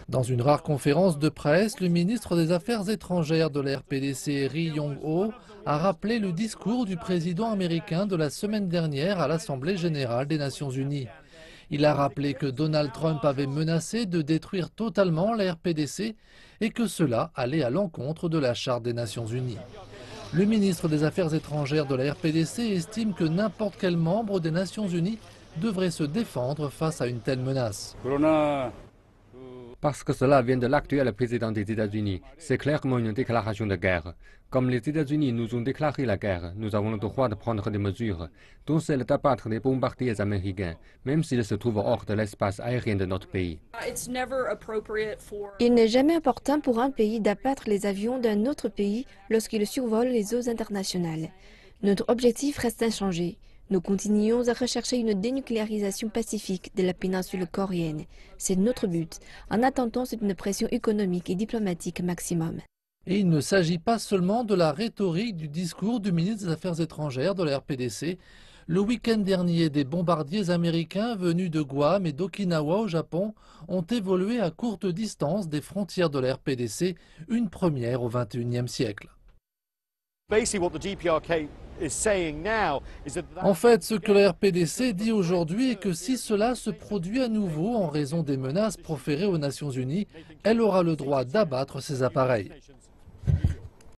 Dans une rare conférence de presse, le ministre des Affaires étrangères de la RPDC, Ri Yong-ho, a rappelé le discours du président américain de la semaine dernière à l'Assemblée générale des Nations unies. Il a rappelé que Donald Trump avait menacé de détruire totalement la RPDC et que cela allait à l'encontre de la Charte des Nations unies. Le ministre des Affaires étrangères de la RPDC estime que n'importe quel membre des Nations unies devrait se défendre face à une telle menace. Parce que cela vient de l'actuel président des États-Unis, c'est clairement une déclaration de guerre. Comme les États-Unis nous ont déclaré la guerre, nous avons le droit de prendre des mesures, dont celle d'abattre les bombardiers américains, même s'ils se trouvent hors de l'espace aérien de notre pays. Il n'est jamais opportun pour un pays d'abattre les avions d'un autre pays lorsqu'il survole les eaux internationales. Notre objectif reste inchangé. Nous continuons à rechercher une dénucléarisation pacifique de la péninsule coréenne. C'est notre but. En attendant, c'est une pression économique et diplomatique maximum. Et il ne s'agit pas seulement de la rhétorique du discours du ministre des Affaires étrangères de la RPDC. Le week-end dernier, des bombardiers américains venus de Guam et d'Okinawa au Japon ont évolué à courte distance des frontières de la RPDC, une première au XXIe siècle. En fait, ce que la RPDC dit aujourd'hui est que si cela se produit à nouveau en raison des menaces proférées aux Nations Unies, elle aura le droit d'abattre ces appareils.